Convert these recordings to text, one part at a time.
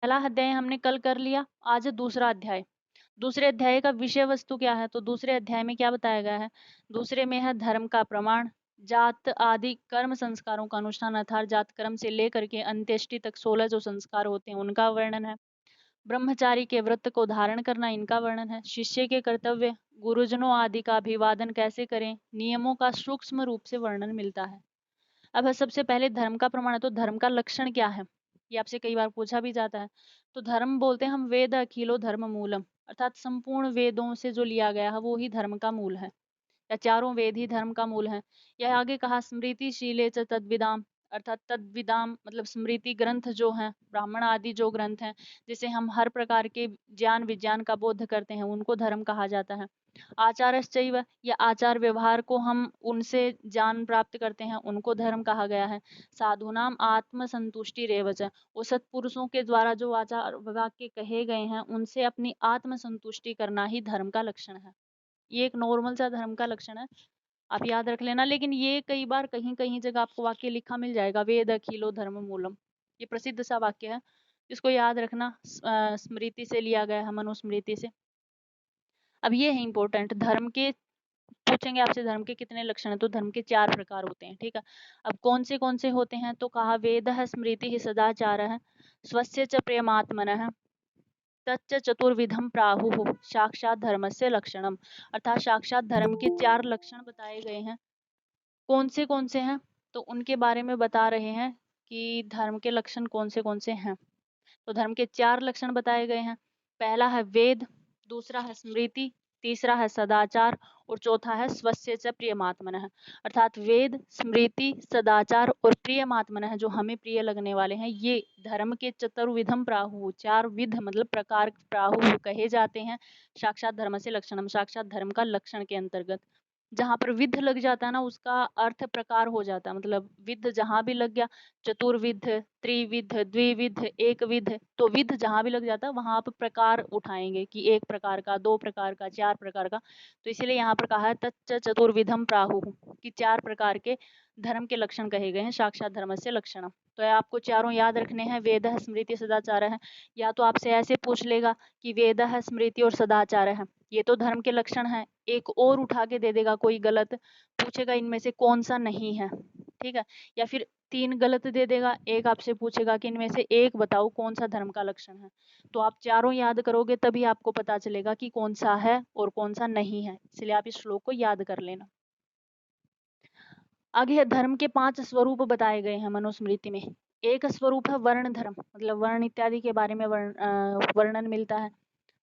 पहला अध्याय हमने कल कर लिया, आज है दूसरा अध्याय। दूसरे अध्याय का विषय वस्तु क्या है? तो दूसरे अध्याय में क्या बताया गया है? दूसरे में है धर्म का प्रमाण, जात आदि कर्म संस्कारों का अनुष्ठान अर्थात जात कर्म से लेकर के अंत्येष्टि तक 16 जो संस्कार होते हैं उनका वर्णन है। ब्रह्मचारी के व्रत को धारण करना, इनका वर्णन है। शिष्य के कर्तव्य, गुरुजनों आदि का अभिवादन कैसे करें, नियमों का सूक्ष्म रूप से वर्णन मिलता है। अब है सबसे पहले धर्म का प्रमाण है, तो धर्म का लक्षण क्या है? ये आपसे कई बार पूछा भी जाता है। तो धर्म बोलते हैं हम वेद अखिलो धर्म मूलम, अर्थात संपूर्ण वेदों से जो लिया गया है वो ही धर्म का मूल है, या चारों वेद ही धर्म का मूल है। यह आगे कहा स्मृतिशीले च तद्विदाम, अर्थात तद्विदाम मतलब स्मृति ग्रंथ जो हैं, ब्राह्मण आदि जो ग्रंथ हैं जिसे हम हर प्रकार के ज्ञान विज्ञान का बोध करते हैं उनको धर्म कहा जाता है। आचारश्चैव या आचार व्यवहार को हम उनसे ज्ञान प्राप्त करते हैं उनको धर्म कहा गया है। साधुनाम आत्म संतुष्टि रेवच, वो सत्पुरुषों के द्वारा जो आचार वाक्य कहे गए हैं उनसे अपनी आत्म संतुष्टि करना ही धर्म का लक्षण है। ये एक नॉर्मल सा धर्म का लक्षण है, आप याद रख लेना। लेकिन ये कई बार कहीं कहीं जगह आपको वाक्य लिखा मिल जाएगा, वेद अखिलो धर्म मूलम, ये प्रसिद्ध सा वाक्य है, इसको याद रखना। स्मृति से लिया गया है, मनुस्मृति से। अब ये है इंपॉर्टेंट, धर्म के पूछेंगे आपसे धर्म के कितने लक्षण हैं, तो धर्म के 4 प्रकार होते हैं, ठीक है। अब कौन से होते हैं? तो कहा वेद है स्मृति ही सदाचार है स्वस्य च प्रेमात्मन है तच्च चतुर्विधम प्राहुः साक्षात धर्मस्य लक्षणम, अर्थात साक्षात धर्म के 4 लक्षण बताए गए हैं। कौन से हैं? तो उनके बारे में बता रहे हैं कि धर्म के लक्षण कौन से हैं। तो धर्म के 4 लक्षण बताए गए हैं। पहला है वेद, दूसरा है स्मृति, तीसरा है सदाचार और चौथा है स्वस्य च प्रियमात्मनः, अर्थात वेद, स्मृति, सदाचार और प्रियमात्मनः जो हमें प्रिय लगने वाले हैं, ये धर्म के चतुर्विधम प्राहु, 4 विध मतलब प्रकार प्राहु कहे जाते हैं। साक्षात धर्म से लक्षणम, साक्षात धर्म का लक्षण के अंतर्गत। जहां पर विध लग जाता है ना उसका अर्थ प्रकार हो जाता है, मतलब विध जहां भी लग गया, चतुर्विध, त्रिविध, द्विविध, एक विध, तो विध जहां भी लग जाता है वहां आप प्रकार उठाएंगे कि एक प्रकार का, दो प्रकार का, 4 प्रकार का। तो इसीलिए यहाँ पर कहा है तच्च चतुर्विधम प्राहु कि 4 प्रकार के धर्म के लक्षण कहे गए हैं, साक्षात धर्म से लक्षण। तो आपको चारों याद रखने हैं, वेद है स्मृति सदाचार है। या तो आपसे ऐसे पूछ लेगा कि वेद है स्मृति और सदाचार है, ये तो धर्म के लक्षण है, एक और उठा के दे देगा कोई गलत, पूछेगा इनमें से कौन सा नहीं है, ठीक है। या फिर 3 गलत दे देगा, एक आपसे पूछेगा कि इनमें से एक बताओ कौन सा धर्म का लक्षण है। तो आप चारों याद करोगे तभी आपको पता चलेगा कि कौन सा है और कौन सा नहीं है, इसलिए आप इस श्लोक को याद कर लेना। आगे है धर्म के 5 स्वरूप बताए गए हैं मनुस्मृति में। एक स्वरूप है वर्ण धर्म, मतलब वर्ण इत्यादि के बारे में वर्णन मिलता है।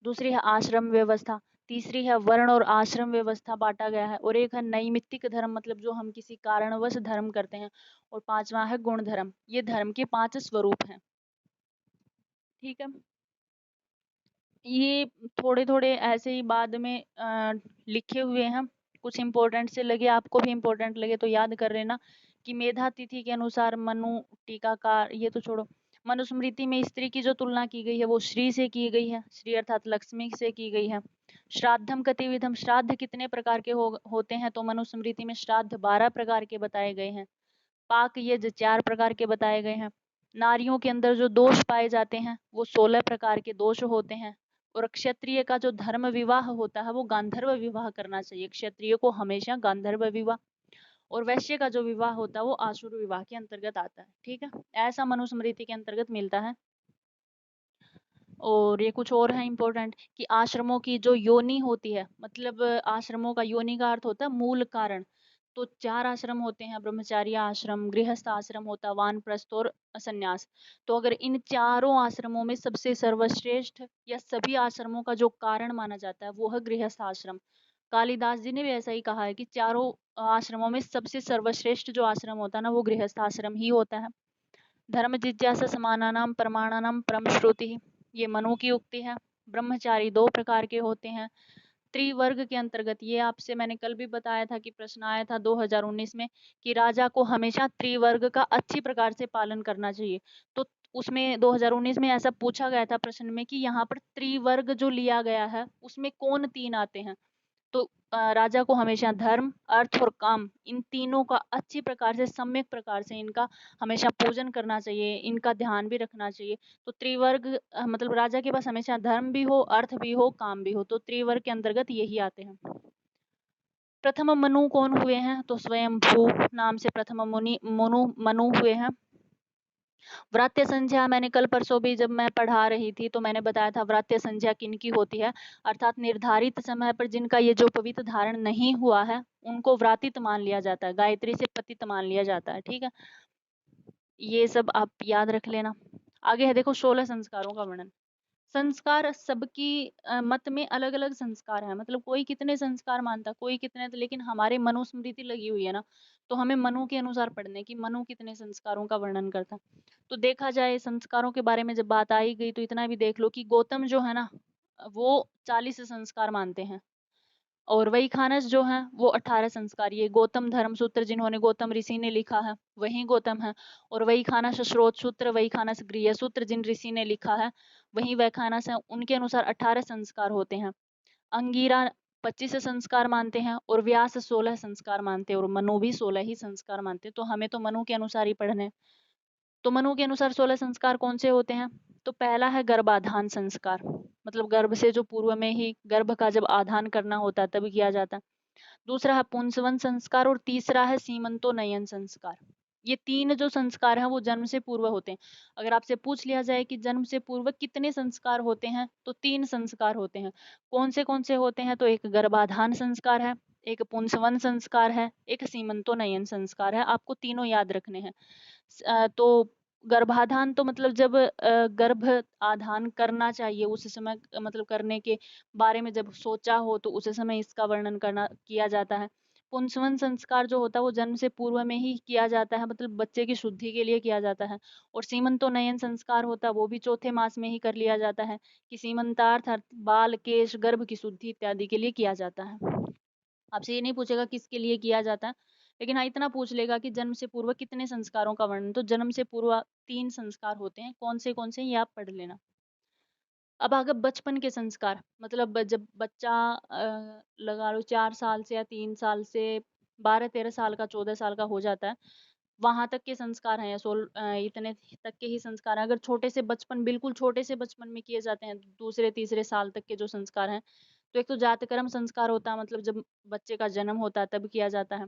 दूसरी है आश्रम व्यवस्था, तीसरी है वर्ण और आश्रम व्यवस्था बांटा गया है, और एक है नैमित्तिक धर्म मतलब जो हम किसी कारणवश धर्म करते हैं, और पांचवा है गुण धर्म। ये धर्म के 5 स्वरूप हैं, ठीक है। ये थोड़े थोड़े ऐसे ही बाद में लिखे हुए हैं, कुछ इंपॉर्टेंट से लगे आपको भी इंपॉर्टेंट लगे तो याद कर लेना कि मेधा तिथि के अनुसार मनु टीकाकार, ये तो छोड़ो, मनुस्मृति में स्त्री की जो तुलना की गई है वो श्री से की गई है, श्री अर्थात लक्ष्मी से की गई है। श्राद्धम कतिविधम, श्राद्ध कितने प्रकार के होते हैं? तो मनुस्मृति में श्राद्ध 12 प्रकार के बताए गए हैं। पाक यज्ञ 4 प्रकार के बताए गए हैं। नारियों के अंदर जो दोष पाए जाते हैं वो 16 प्रकार के दोष होते हैं। और क्षत्रिय का जो धर्म विवाह होता है वो गांधर्व विवाह करना चाहिए, क्षत्रिय को हमेशा गांधर्व विवाह। और वैश्य का जो विवाह होता है वो आसुर विवाह के अंतर्गत आता है, ठीक है। ऐसा मनुस्मृति के अंतर्गत मिलता है। और ये कुछ और है इंपॉर्टेंट कि आश्रमों की जो योनि होती है, मतलब आश्रमों का योनि का अर्थ होता है मूल कारण। तो 4 आश्रम होते हैं, ब्रह्मचार्य आश्रम, गृहस्थ आश्रम होता है, वानप्रस्थ और संन्यास। तो अगर इन चारों आश्रमों में सबसे सर्वश्रेष्ठ या सभी आश्रमों का जो कारण माना जाता है वो है गृहस्थ आश्रम। कालिदास जी ने भी ऐसा ही कहा है कि चारों आश्रमों में सबसे सर्वश्रेष्ठ जो आश्रम होता है ना वो गृहस्थ आश्रम ही होता है। धर्म जिज्ञासा समानानाम प्रमाणानाम परम श्रुति, ये मनु की उक्ति है। ब्रह्मचारी 2 प्रकार के होते हैं। त्रिवर्ग के अंतर्गत, ये आपसे मैंने कल भी बताया था कि प्रश्न आया था 2019 में कि राजा को हमेशा त्रिवर्ग का अच्छी प्रकार से पालन करना चाहिए। तो उसमें 2019 में ऐसा पूछा गया था प्रश्न में कि यहाँ पर त्रिवर्ग जो लिया गया है उसमें कौन 3 आते हैं? तो राजा को हमेशा धर्म, अर्थ और काम, इन तीनों का अच्छी प्रकार से, सम्यक प्रकार से इनका हमेशा पूजन करना चाहिए, इनका ध्यान भी रखना चाहिए। तो त्रिवर्ग मतलब राजा के पास हमेशा धर्म भी हो, अर्थ भी हो, काम भी हो, तो त्रिवर्ग के अंतर्गत यही आते हैं। प्रथम मनु कौन हुए हैं? तो स्वयं भू नाम से प्रथम मनु हुए हैं। व्रात्य संध्या मैंने कल परसों भी जब मैं पढ़ा रही थी तो मैंने बताया था व्रात्य संध्या किनकी होती है, अर्थात निर्धारित समय पर जिनका ये जो पवित्र धारण नहीं हुआ है उनको व्रातित मान लिया जाता है, गायत्री से पतित मान लिया जाता है। ठीक है, ये सब आप याद रख लेना। आगे है देखो 16 संस्कारों का वर्णन। संस्कार सबकी मत में अलग अलग संस्कार है, मतलब कोई कितने संस्कार मानता, कोई कितने, तो लेकिन हमारे मनुस्मृति लगी हुई है ना, तो हमें मनु के अनुसार पढ़ने की, मनु कितने संस्कारों का वर्णन करता। तो देखा जाए संस्कारों के बारे में जब बात आई गई तो इतना भी देख लो कि गौतम जो है ना वो 40 संस्कार मानते हैं, और वही खानस जो है वो 18 संस्कार। ये गौतम धर्म सूत्र जिन्होंने गौतम ऋषि ने लिखा है वही गौतम है, और वही खानस स्रोत सूत्र, वही खानस गृह सूत्र जिन ऋषि ने लिखा है वही वह खानस है, उनके अनुसार 18 संस्कार होते हैं। अंगीरा 25 संस्कार मानते हैं, और व्यास 16 संस्कार मानते हैं, और मनु भी 16 ही संस्कार मानते हैं। तो हमें तो मनु के अनुसार ही पढ़ने। तो मनु के अनुसार 16 संस्कार कौन से होते हैं? तो पहला है गर्भाधान संस्कार, मतलब गर्भ से जो पूर्व में ही गर्भ का जब आधान करना होता है तभी किया जाता है। दूसरा है पुंसवन संस्कार, और तीसरा है सीमंतोन्नयन संस्कार। ये तीन जो संस्कार हैं वो जन्म से पूर्व होते हैं। अगर आपसे पूछ लिया जाए कि जन्म से पूर्व कितने संस्कार होते हैं, तो 3 संस्कार होते हैं। कौन से होते हैं? तो एक गर्भाधान संस्कार है, एक पुंसवन संस्कार है, एक सीमंतोन्नयन संस्कार है। आपको तीनों याद रखने हैं। तो गर्भाधान तो मतलब जब गर्भ आधान करना चाहिए उस समय, मतलब करने के बारे में जब सोचा हो तो उस समय इसका वर्णन करना किया जाता है। पुंसवन संस्कार जो होता है वो जन्म से पूर्व में ही किया जाता है, मतलब बच्चे की शुद्धि के लिए किया जाता है। और सीमंतोन्नयन संस्कार होता है वो भी चौथे मास में ही कर लिया जाता है, कि सीमंतार्थ बाल, केश, गर्भ की शुद्धि इत्यादि के लिए किया जाता है। आपसे ये नहीं पूछेगा किसके लिए किया जाता है, लेकिन हाँ इतना पूछ लेगा कि जन्म से पूर्व कितने संस्कारों का वर्णन। तो जन्म से पूर्व 3 संस्कार होते हैं। कौन से ये आप पढ़ लेना। अब अगर बचपन के संस्कार, मतलब जब बच्चा लगा लो 4 साल से या 3 साल से 12-13 साल का, 14 साल का हो जाता है, वहां तक के संस्कार हैं, या इतने तक के ही संस्कार हैं। अगर छोटे से बचपन, बिल्कुल छोटे से बचपन में किए जाते हैं, दूसरे तीसरे साल तक के जो संस्कार हैं, तो एक तो जातकर्म संस्कार होता है, मतलब जब बच्चे का जन्म होता है तब किया जाता है।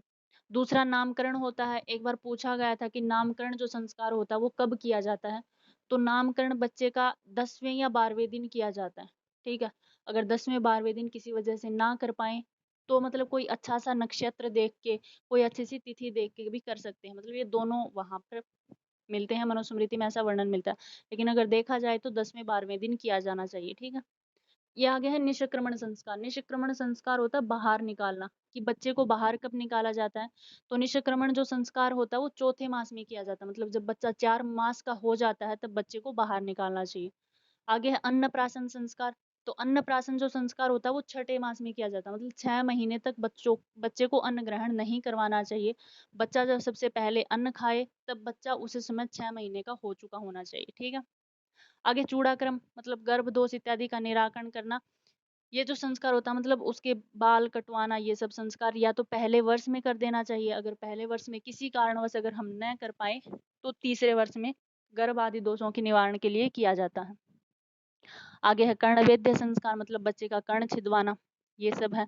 दूसरा नामकरण होता है। एक बार पूछा गया था कि नामकरण जो संस्कार होता है वो कब किया जाता है, तो नामकरण बच्चे का 10वें या 12वें दिन किया जाता है। ठीक है, अगर 10वें 12वें दिन किसी वजह से ना कर पाए तो मतलब कोई अच्छा सा नक्षत्र देख के, कोई अच्छी सी तिथि देख के भी कर सकते हैं। मतलब ये दोनों वहां पर मिलते हैं, मनुस्मृति में ऐसा वर्णन मिलता है। लेकिन अगर देखा जाए तो 10वें 12वें दिन किया जाना चाहिए। ठीक है, ये आगे है निष्क्रमण संस्कार। निष्क्रमण संस्कार होता है बाहर निकालना, कि बच्चे को बाहर कब निकाला जाता है। तो निष्क्रमण जो संस्कार होता है वो चौथे मास में किया जाता है, मतलब जब बच्चा 4 मास का हो जाता है तब बच्चे को बाहर निकालना चाहिए। आगे है अन्नप्राशन संस्कार। तो अन्नप्राशन जो संस्कार होता है वो छठे मास में किया जाता है, मतलब 6 महीने तक बच्चे को अन्न ग्रहण नहीं करवाना चाहिए। बच्चा जब सबसे पहले अन्न खाए तब बच्चा उस समय 6 महीने का हो चुका होना चाहिए। ठीक है, आगे चूड़ाक्रम, मतलब गर्भ दोष इत्यादि का निराकरण करना। ये जो संस्कार होता है, मतलब उसके बाल कटवाना, ये सब संस्कार या तो पहले वर्ष में कर देना चाहिए। अगर पहले वर्ष में किसी कारणवश अगर हम न कर पाए तो तीसरे वर्ष में गर्भ आदि दोषों के निवारण के लिए किया जाता है। आगे है कर्णवेद्य संस्कार, मतलब बच्चे का कर्ण छिदवाना, ये सब है।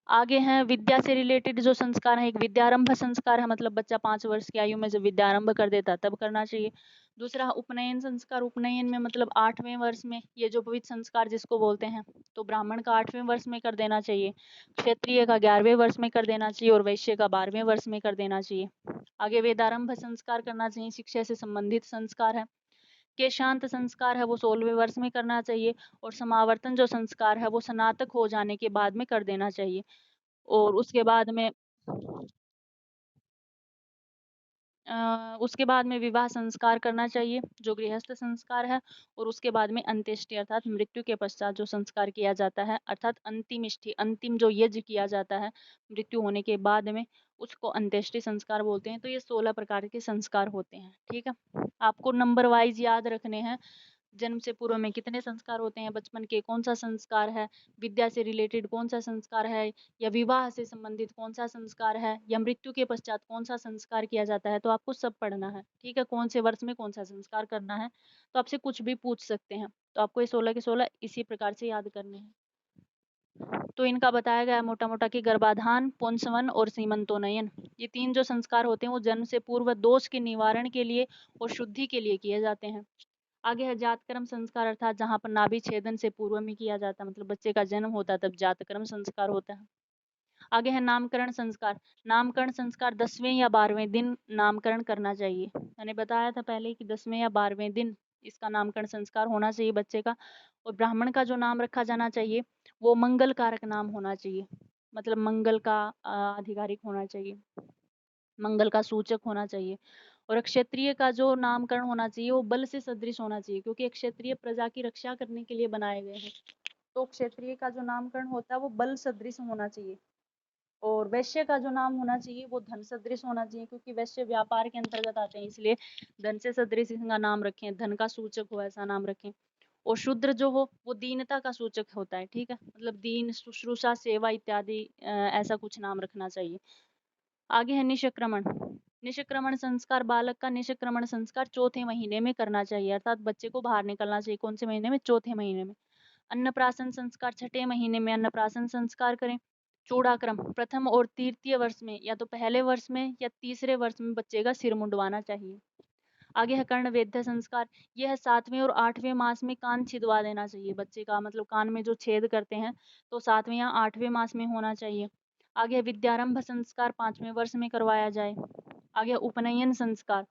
आगे है विद्या से रिलेटेड जो संस्कार है, एक विद्यारंभ संस्कार है, मतलब बच्चा 5 वर्ष की आयु में जब विद्यारंभ कर देता है तब करना चाहिए। दूसरा उपनयन संस्कार। उपनयन में मतलब 8वें वर्ष में, ये जो पवित्र संस्कार जिसको बोलते हैं, तो ब्राह्मण का 8वें वर्ष में कर देना चाहिए, क्षत्रिय का 11वें वर्ष में कर देना चाहिए, और वैश्य का 12वें वर्ष में कर देना चाहिए। आगे वेदारंभ संस्कार करना चाहिए, शिक्षा से संबंधित संस्कार है। के शांत संस्कार है वो 16वें वर्ष में करना चाहिए, और समावर्तन जो संस्कार है वो स्नातक हो जाने के बाद में कर देना चाहिए। और उसके बाद में विवाह संस्कार करना चाहिए जो गृहस्थ संस्कार है। और उसके बाद में अंत्येष्टि अर्थात मृत्यु के पश्चात जो संस्कार किया जाता है, अर्थात अंतिमिष्टि, अंतिम जो यज्ञ किया जाता है मृत्यु होने के बाद में, उसको अंत्येष्टि संस्कार बोलते हैं। तो ये 16 प्रकार के संस्कार होते हैं। ठीक है, आपको नंबर वाइज याद रखने हैं। जन्म से पूर्व में कितने संस्कार होते हैं, बचपन के कौन सा संस्कार है, विद्या से रिलेटेड कौन सा संस्कार है, या विवाह से संबंधित कौन सा संस्कार है, या मृत्यु के पश्चात कौन सा संस्कार किया जाता है, तो आपको सब पढ़ना है, ठीक है। कौन से वर्ष में कौन सा संस्कार करना है, तो आपसे कुछ भी पूछ सकते हैं, तो आपको ये 16 के 16 इसी प्रकार से याद करने हैं। तो इनका बताया गया मोटा मोटा कि गर्भाधान, पुंसवन और सीमंतोन्नयन, ये 3 जो संस्कार होते हैं वो जन्म से पूर्व दोष के निवारण के लिए और शुद्धि के लिए किए जाते हैं। आगे है जातकर्म संस्कार, अर्थात जहाँ पर नाभि छेदन से पूर्व में किया जाता है, मतलब बच्चे का जन्म होता है तब जातकर्म संस्कार होता है। आगे है नामकरण संस्कार। नामकरण संस्कार 10वें या 12वें दिन नामकरण करना चाहिए। मैंने बताया था पहले कि 10वें या 12वें दिन इसका नामकरण संस्कार होना चाहिए बच्चे का। और ब्राह्मण का जो नाम रखा जाना चाहिए वो मंगल कारक नाम होना चाहिए, मतलब मंगल का आधिकारिक होना चाहिए, मंगल का सूचक होना चाहिए। और क्षत्रिय का जो नामकरण होना चाहिए वो बल से सदृश होना चाहिए, क्योंकि क्षत्रिय प्रजा की रक्षा करने के लिए बनाए गए हैं। तो क्षत्रिय का जो नामकरण होता है वो बल सदृश होना चाहिए। और वैश्य का जो नाम होना चाहिए वो धन सदृश होना चाहिए, क्योंकि वैश्य व्यापार के अंतर्गत आते हैं, इसलिए धन से सदृश इसका नाम रखें, धन का सूचक हो ऐसा नाम रखें। और शूद्र जो हो वो दीनता का सूचक होता है, ठीक है, मतलब दीन, शुश्रूषा, सेवा इत्यादि ऐसा कुछ नाम रखना चाहिए। आगे है निष्क्रमण। निष्क्रमण संस्कार, बालक का निष्क्रमण संस्कार चौथे महीने में करना चाहिए, अर्थात बच्चे को बाहर निकलना चाहिए। कौन से महीने में? चौथे महीने में। अन्नप्राशन संस्कार, छठे महीने में अन्नप्राशन संस्कार करें। चूड़ाक्रम, प्रथम और तृतीय वर्ष में या तो पहले वर्ष में या तीसरे वर्ष में बच्चे का सिर मुंडवाना चाहिए। आगे है कर्ण वेद्य संस्कार। यह है 7वें और 8वें मास में कान छिदवा देना चाहिए बच्चे का, मतलब कान में जो छेद करते हैं तो 7वें या 8वें मास में होना चाहिए। आगे है विद्यारंभ संस्कार, 5वें वर्ष में करवाया जाए। आगे उपनयन संस्कार।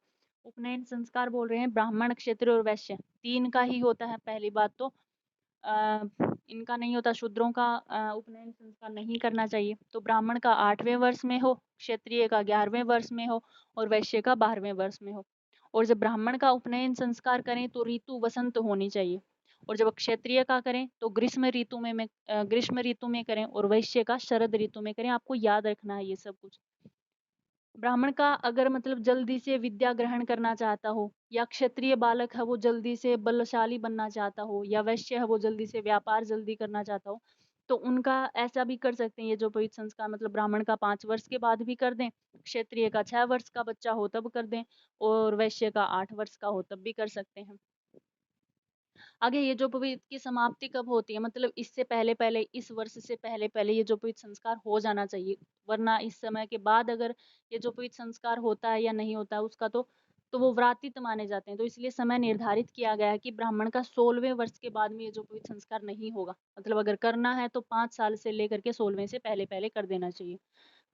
उपनयन संस्कार बोल रहे हैं ब्राह्मण, क्षत्रिय और वैश्य 3 का ही होता है। पहली बात तो इनका नहीं होता, शूद्रों का उपनयन संस्कार नहीं करना चाहिए। तो ब्राह्मण का 8वें वर्ष में हो, क्षत्रिय का 11वें वर्ष में हो और वैश्य का 12वें वर्ष में हो। और जब ब्राह्मण का उपनयन संस्कार करें तो ऋतु वसंत होनी चाहिए, और जब क्षत्रिय का करें तो ग्रीष्म ऋतु में करें, और वैश्य का शरद ऋतु में करें। आपको याद रखना है ये सब कुछ। ब्राह्मण का अगर मतलब जल्दी से विद्या ग्रहण करना चाहता हो, या क्षत्रिय बालक है वो जल्दी से बलशाली बनना चाहता हो, या वैश्य है वो जल्दी से व्यापार जल्दी करना चाहता हो, तो उनका ऐसा भी कर सकते हैं। ये जो पवित्र संस्कार मतलब ब्राह्मण का 5 वर्ष के बाद भी कर दें, क्षत्रिय का 6 वर्ष का बच्चा हो तब कर दें, और वैश्य का 8 वर्ष का हो तब भी कर सकते हैं। आगे ये जो पवित्र की समाप्ति कब होती है, मतलब इससे पहले पहले, इस वर्ष से पहले पहले ये जो पवित्र संस्कार हो जाना चाहिए, वरना इस समय के बाद अगर ये जो पवित्र संस्कार होता है या नहीं होता है उसका तो वो व्रातित माने जाते हैं। तो इसलिए समय निर्धारित किया गया है कि ब्राह्मण का 16वें वर्ष के बाद में ये जो पवित्र संस्कार नहीं होगा, मतलब अगर करना है तो 5 साल से लेकर के 16वें से पहले पहले कर देना चाहिए।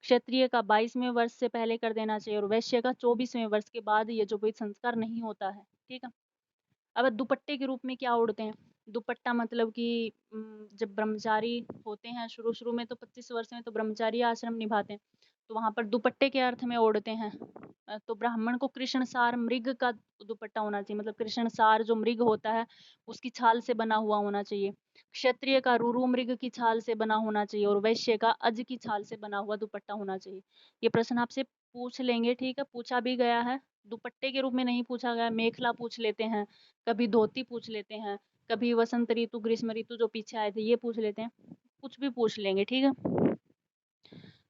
क्षत्रिय का 22वें वर्ष से पहले कर देना चाहिए, और वैश्य का 24वें वर्ष के बाद ये जो पवित्र संस्कार नहीं होता है, ठीक है। अब दुपट्टे के रूप में क्या ओढ़ते हैं? दुपट्टा मतलब कि जब ब्रह्मचारी होते हैं शुरू शुरू में तो 25 वर्ष में तो ब्रह्मचारी आश्रम निभाते हैं, तो वहां पर दुपट्टे के अर्थ में ओढ़ते हैं। तो ब्राह्मण को कृष्णसार मृग का दुपट्टा होना चाहिए, मतलब कृष्णसार जो मृग होता है उसकी छाल से बना हुआ होना चाहिए। क्षत्रिय का रुरु मृग की छाल से बना होना चाहिए, और वैश्य का अज की छाल से बना हुआ दुपट्टा होना चाहिए। ये प्रश्न आपसे पूछ लेंगे, ठीक है, पूछा भी गया है। दुपट्टे के रूप में नहीं पूछा गया, मेखला पूछ लेते हैं, कभी धोती पूछ लेते हैं, कभी वसंत ऋतु, ग्रीष्म ऋतु जो पीछे आए थे ये पूछ लेते हैं, कुछ भी पूछ लेंगे, ठीक है।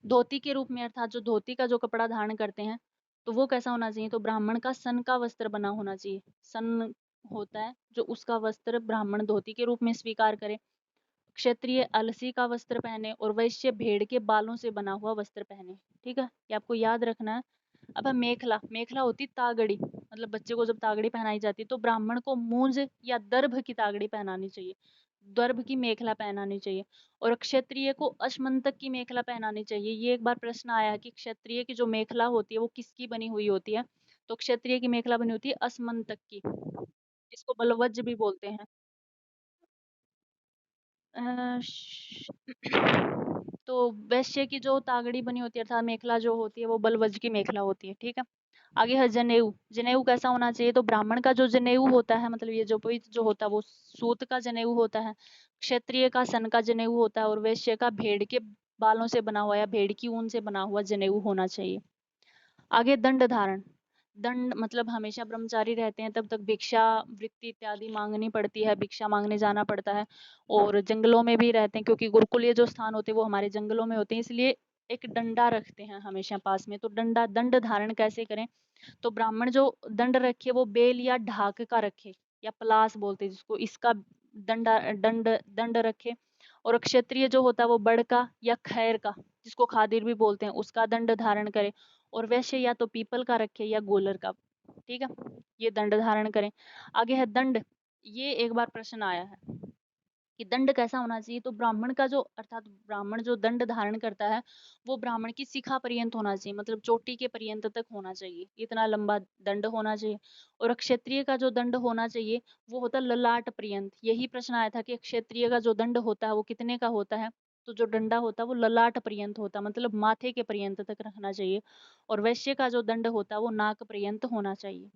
धोती के रूप में, अर्थात जो धोती का जो कपड़ा धारण करते हैं तो वो कैसा होना चाहिए? तो ब्राह्मण का सन का वस्त्र बना होना चाहिए। सन होता है जो उसका वस्त्र ब्राह्मण धोती के रूप में स्वीकार करे। क्षत्रिय अलसी का वस्त्र पहने, और वैश्य भेड़ के बालों से बना हुआ वस्त्र पहने, ठीक है, ये आपको याद रखना है। अब है मेखला। मेखला होती तागड़ी, मतलब बच्चे को जब तागड़ी पहनाई जाती है तो ब्राह्मण को मूंज या दर्भ की तागड़ी पहनानी चाहिए, दर्भ की मेखला पहनानी चाहिए। और क्षत्रिय को अश्मंतक की मेखला पहनानी चाहिए। ये एक बार प्रश्न आया है कि क्षत्रिय की जो मेखला होती है वो किसकी बनी हुई होती है, तो क्षत्रिय की मेखला बनी होती है असमंतक की, इसको बलवज भी बोलते हैं। अ, श- तो वैश्य की जो तागड़ी बनी होती है अर्थात मेखला जो होती है वो बलवज की मेखला होती है, ठीक है। आगे है जनेऊ। जनेऊ कैसा होना चाहिए? तो ब्राह्मण का जो जनेऊ होता है, मतलब ये जो पवित्र जो होता है वो सूत का जनेऊ होता है। क्षत्रिय का सन का जनेऊ होता है, और वैश्य का भेड़ के बालों से बना हुआ या भेड़ की ऊन से बना हुआ जनेऊ होना चाहिए। आगे दंड धारण। दंड मतलब हमेशा ब्रह्मचारी रहते हैं तब तक भिक्षा वृत्ति इत्यादि मांगनी पड़ती है, भिक्षा मांगने जाना पड़ता है। और जंगलों में भी रहते हैं क्योंकि गुरुकुलीय जो स्थान होते हैं वो हमारे जंगलों में होते हैं, इसलिए एक डंडा रखते हैं हमेशा पास में। तो डंडा दंड धारण कैसे करें, तो ब्राह्मण जो दंड रखे वो बेल या ढाक का रखे, या पलास बोलते हैं जिसको, इसका दंडा दंड दंड रखे। और क्षत्रिय जो होता है वो बड़ का या खैर का, जिसको खादिर भी बोलते हैं, उसका दंड धारण करे। और वैश्य या तो पीपल का रखे या गोलर का। ठीक है, ये दंड धारण करें। आगे है दंड। ये एक बार प्रश्न आया है कि दंड कैसा होना चाहिए, तो ब्राह्मण का जो अर्थात ब्राह्मण जो दंड धारण करता है वो ब्राह्मण की शिखा पर्यंत होना चाहिए, मतलब चोटी के पर्यंत तक होना चाहिए, इतना लंबा दंड होना चाहिए। और क्षत्रिय का जो दंड होना चाहिए वो होता है ललाट पर्यंत। यही प्रश्न आया था कि क्षत्रिय का जो दंड होता है वो कितने का होता है, तो जो डंडा होता है वो ललाट पर्यंत होता है, मतलब माथे के पर्यंत तक रखना चाहिए। और वैश्य का जो दंड होता है वो नाक पर्यंत होना चाहिए।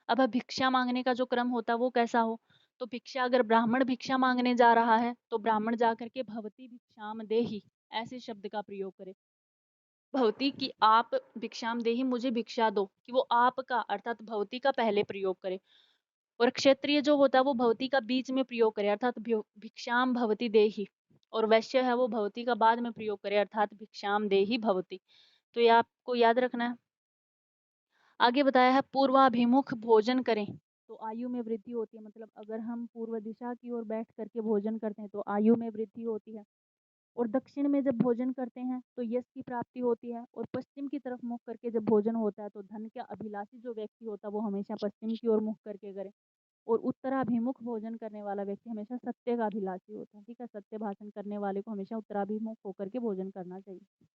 अब भिक्षा मांगने का जो क्रम होता है वो कैसा हो, तो भिक्षा अगर ब्राह्मण भिक्षा मांगने जा रहा है तो ब्राह्मण जाकर के भवती भिक्षाम देहि ऐसे शब्द का प्रयोग करे। भवती की आप भिक्षाम देहि मुझे भिक्षा दो, कि वो आपका अर्थात भवती का पहले प्रयोग करे। और क्षत्रिय जो होता है वो भवती का बीच में प्रयोग करे अर्थात भिक्षाम भवती देहि। और वैश्य है वो भवती का बाद में प्रयोग करे अर्थात भिक्षाम देहि भवती। तो ये आपको याद रखना है। आगे बताया है पूर्वाभिमुख भोजन करें तो आयु में वृद्धि होती है, मतलब अगर हम पूर्व दिशा की ओर बैठ करके भोजन करते हैं तो आयु में वृद्धि होती है। और दक्षिण में जब भोजन करते हैं तो यश की प्राप्ति होती है। और पश्चिम की तरफ मुख करके जब भोजन होता है तो धन का अभिलाषी जो व्यक्ति होता है वो हमेशा पश्चिम की ओर मुख करके करे। और उत्तराभिमुख भोजन करने वाला व्यक्ति हमेशा सत्य का अभिलाषी होता है। ठीक है, सत्य भाषण करने वाले को हमेशा उत्तराभिमुख होकर के भोजन करना चाहिए।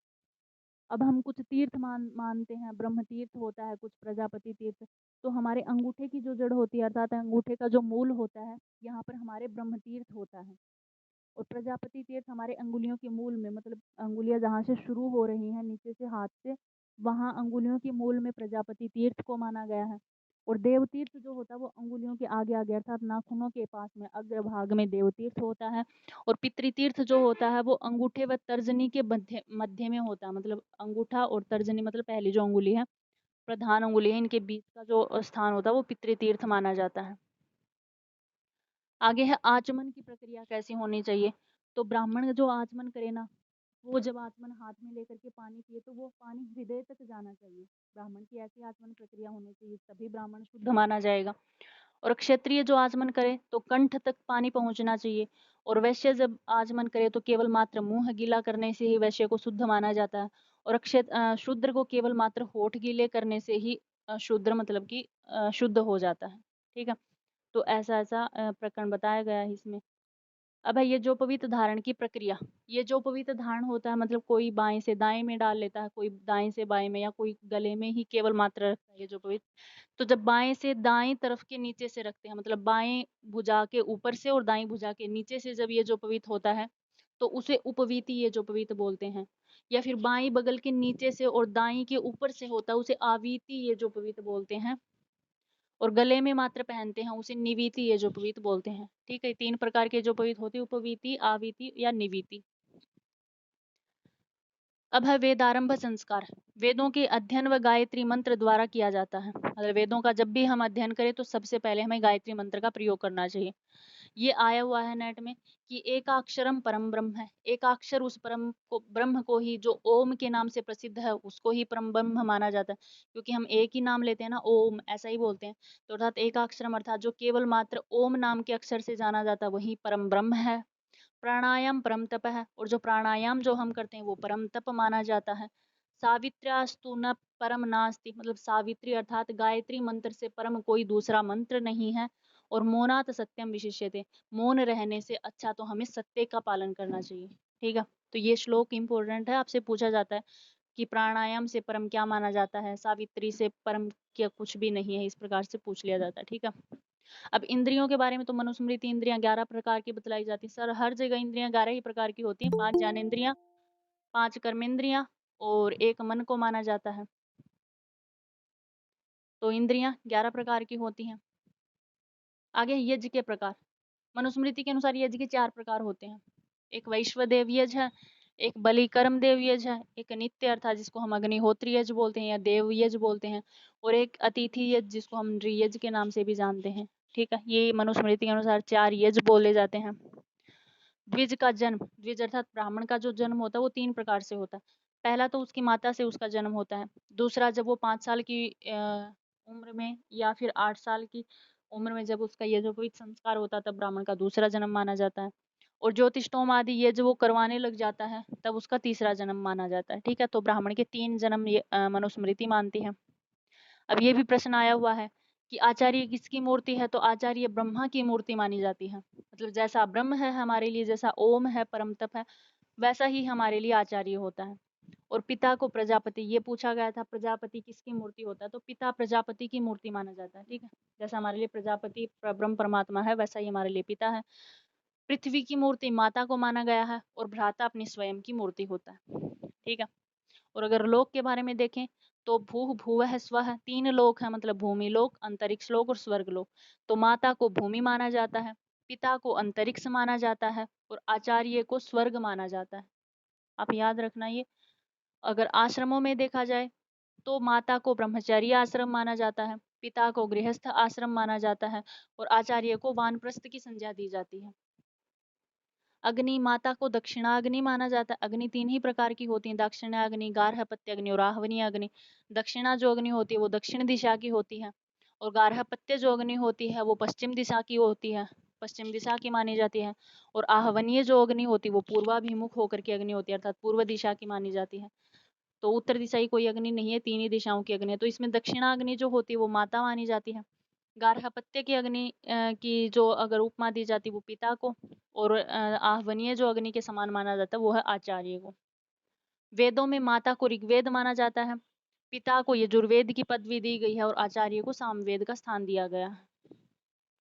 अब हम कुछ तीर्थ मानते हैं, ब्रह्म तीर्थ होता है, कुछ प्रजापति तीर्थ। तो हमारे अंगूठे की जो जड़ होती है अर्थात अंगूठे का जो मूल होता है, यहाँ पर हमारे ब्रह्म तीर्थ होता है। और प्रजापति तीर्थ हमारे अंगुलियों के मूल में, मतलब अंगुलियां जहाँ से शुरू हो रही हैं नीचे से हाथ से, वहाँ अंगुलियों के मूल में प्रजापति तीर्थ को माना गया है। और देव तीर्थ जो होता है वो अंगुलियों के आगे आगे अर्थात नाखूनों के पास में अग्रभाग में देव तीर्थ होता है। और पितृतीर्थ जो होता है वो अंगूठे व तर्जनी के मध्य मध्य में होता है, मतलब अंगूठा और तर्जनी मतलब पहली जो अंगुली है, प्रधान अंगुली है, इनके बीच का जो स्थान होता है वो पितृतीर्थ माना जाता है। आगे है आचमन की प्रक्रिया कैसी होनी चाहिए, तो ब्राह्मण जो आचमन करे ना, वो जब आचमन हाथ में लेकर के पानी पिए तो वो पानी हृदय तक जाना चाहिए। ब्राह्मण की ऐसी आचमन प्रक्रिया होनी चाहिए, तभी ब्राह्मण शुद्ध माना जाएगा। और क्षत्रिय जो आचमन करे तो कंठ तक पानी पहुंचना चाहिए। और वैश्य जब आचमन करे तो केवल मात्र मुंह गीला करने से ही वैश्य को शुद्ध माना जाता है। और शूद्र को केवल मात्र होठ गीले करने से ही शूद्र मतलब कि शुद्ध हो जाता है। ठीक है, तो ऐसा ऐसा प्रकरण बताया गया है इसमें। अब है ये जो पवित्र धारण की प्रक्रिया। ये जो पवित्र धारण होता है मतलब कोई बाएं से दाएं में डाल लेता है, कोई दाएं से बाएं में, या कोई गले में ही केवल मात्र रखता है ये जो पवित्र। तो जब बाएं से दाएं तरफ के नीचे से रखते हैं, मतलब बाएं भुजा के ऊपर से और दाएं भुजा के नीचे से जब ये जो पवित्र होता है तो उसे उपवीति ये जो पवित्र बोलते हैं। या फिर बाएं बगल के नीचे से और दाएं के ऊपर से होता है उसे आवीति ये जो पवित्र बोलते हैं। और गले में मात्र पहनते हैं उसे निवीति ये जो पवित्र बोलते हैं। ठीक है, तीन प्रकार के जो पवित्र होते हैं, उपवीति, आवीति या निवीति। अब है वेदारंभ संस्कार। वेदों के अध्ययन व गायत्री मंत्र द्वारा किया जाता है, मतलब वेदों का जब भी हम अध्ययन करें तो सबसे पहले हमें गायत्री मंत्र का प्रयोग करना चाहिए। ये आया हुआ है नेट में कि एकाक्षरम परम ब्रह्म है। एकाक्षर उस परम को, ब्रह्म को ही, जो ओम के नाम से प्रसिद्ध है, उसको ही परम ब्रह्म माना जाता है। क्योंकि हम एक ही नाम लेते हैं ना, ओम ऐसा ही बोलते हैं। तो अर्थात एकाक्षरम अर्थात जो केवल मात्र ओम नाम के अक्षर से जाना जाता है वही परम ब्रह्म है। प्राणायाम परम तप है, और जो प्राणायाम जो हम करते हैं वो परम तप माना जाता है। सावित्र्यास्तु न परम नास्ति, मतलब सावित्री अर्थात गायत्री मंत्र से परम कोई दूसरा मंत्र नहीं है। और मौनात सत्यम विशिष्यते, मौन रहने से अच्छा तो हमें सत्य का पालन करना चाहिए। ठीक है, तो ये श्लोक इंपॉर्टेंट है, आपसे पूछा जाता है कि प्राणायाम से परम क्या माना जाता है, सावित्री से परम क्या कुछ भी नहीं है, इस प्रकार से पूछ लिया जाता है। ठीक है, अब इंद्रियों के बारे में तो मनुस्मृति इंद्रियां 11 प्रकार की बतलाई जाती है। सर हर जगह इंद्रियां 11 ही प्रकार की होती हैं, 5 ज्ञानेंद्रियां, 5 कर्मेंद्रियां और 1 मन को माना जाता है। तो इंद्रियां 11 प्रकार की होती हैं। आगे यज्ञ के प्रकार। मनुस्मृति के अनुसार यज्ञ के 4 प्रकार होते हैं। एक वैश्वदेव यज्ञ है, एक बलि कर्म देव यज है, एक नित्य अर्थात जिसको हम अग्निहोत्री यज बोलते हैं या देव यज बोलते हैं, और एक अतिथि यज जिसको हम नृयज के नाम से भी जानते हैं। ठीक है, ये मनुस्मृति के अनुसार 4 यज बोले जाते हैं। द्विज का जन्म, द्विज अर्थात ब्राह्मण का जो जन्म होता है वो 3 प्रकार से होता है। पहला तो उसकी माता से उसका जन्म होता है। दूसरा, जब वो 5 साल की उम्र में या फिर 8 साल की उम्र में जब उसका यज्ञोपवीत संस्कार होता है तब ब्राह्मण का दूसरा जन्म माना जाता है। और ज्योतिष्टोम आदि ये जो वो करवाने लग जाता है तब उसका तीसरा जन्म माना जाता है। ठीक है, तो ब्राह्मण के 3 जन्म ये मनुस्मृति मानती है। अब ये भी प्रश्न आया हुआ है कि आचार्य किसकी मूर्ति है, तो आचार्य ब्रह्मा की मूर्ति मानी जाती है। मतलब जैसा ब्रह्म है हमारे लिए, जैसा ओम है, परम तप है, वैसा ही हमारे लिए आचार्य होता है। और पिता को प्रजापति, ये पूछा गया था प्रजापति किसकी मूर्ति होता है, तो पिता प्रजापति की मूर्ति माना जाता है। ठीक है, जैसा हमारे लिए प्रजापति ब्रह्म परमात्मा है वैसा ही हमारे लिए पिता है। पृथ्वी की मूर्ति माता को माना गया है और भ्राता अपनी स्वयं की मूर्ति होता है। ठीक है, और अगर लोक के बारे में देखें तो भू भुवः स्वः 3 लोक है, मतलब भूमि लोक, अंतरिक्ष लोक और स्वर्ग लोक। तो माता को भूमि माना जाता है, पिता को अंतरिक्ष माना जाता है और आचार्य को स्वर्ग माना जाता है। आप याद रखना ये। अगर आश्रमों में देखा जाए तो माता को ब्रह्मचर्य आश्रम माना जाता है, पिता को गृहस्थ आश्रम माना जाता है और आचार्य को वानप्रस्थ की संज्ञा दी जाती है। अग्नि, माता को दक्षिणाग्नि माना जाता है। अग्नि 3 ही प्रकार की होती है, दाक्षिणाग्नि, गार्हपत्य अग्नि और आहवनीय अग्नि। दक्षिणा जो अग्नि होती है वो दक्षिण दिशा की होती है और गार्हपत्य जो अग्नि होती है वो पश्चिम दिशा की होती है, पश्चिम दिशा की मानी जाती है। और आहवनीय जो अग्नि होती है वो पूर्वाभिमुख होकर के अग्नि होती है, अर्थात पूर्व दिशा की मानी जाती है। तो उत्तर दिशा की कोई अग्नि नहीं है, 3 ही दिशाओं की अग्नि है। तो इसमें दक्षिणाग्नि जो होती है वो माता मानी जाती है। गार्हपत्य की अग्नि की जो अगर उपमा दी जाती वो पिता को, और आहवनीय जो अग्नि के समान माना जाता है वो है आचार्य को। वेदों में माता को ऋग्वेद माना जाता है, पिता को यजुर्वेद की पदवी दी गई है और आचार्य को सामवेद का स्थान दिया गया है।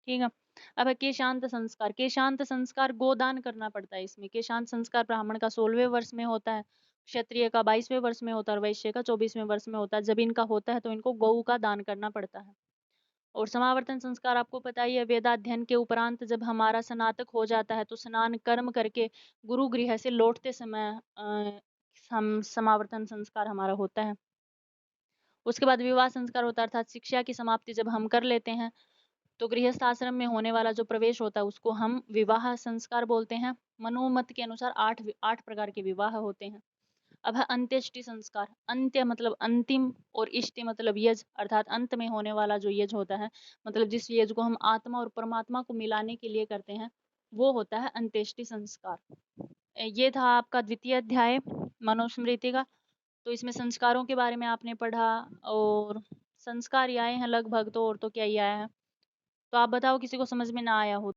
ठीक है, अब है केशांत संस्कार। केशांत संस्कार गोदान करना पड़ता है इसमें। केशांत संस्कार ब्राह्मण का 16वें वर्ष में होता है, क्षत्रिय का 22वें वर्ष में होता है और वैश्य का 24वें वर्ष में होता है। जब इनका होता है तो इनको गौ का दान करना पड़ता है। और समावर्तन संस्कार आपको पता ही है, वेदाध्ययन के उपरांत जब हमारा स्नातक हो जाता है तो स्नान कर्म करके गुरु गृह से लौटते समय हम समावर्तन संस्कार हमारा होता है। उसके बाद विवाह संस्कार होता है, अर्थात शिक्षा की समाप्ति जब हम कर लेते हैं तो गृहस्थ आश्रम में होने वाला जो प्रवेश होता है उसको हम विवाह संस्कार बोलते हैं। मनोमत के अनुसार 8 प्रकार के विवाह होते हैं। अब है अंत्येष्टि संस्कार। अंत्य मतलब अंतिम और इष्टि मतलब यज, अर्थात अंत में होने वाला जो यज होता है, मतलब जिस यज को हम आत्मा और परमात्मा को मिलाने के लिए करते हैं वो होता है अंत्येष्टि संस्कार। ये था आपका द्वितीय अध्याय मनुस्मृति का। तो इसमें संस्कारों के बारे में आपने पढ़ा और संस्कार ही आए हैं लगभग, तो और तो क्या ही आया है। तो आप बताओ किसी को समझ में ना आया हो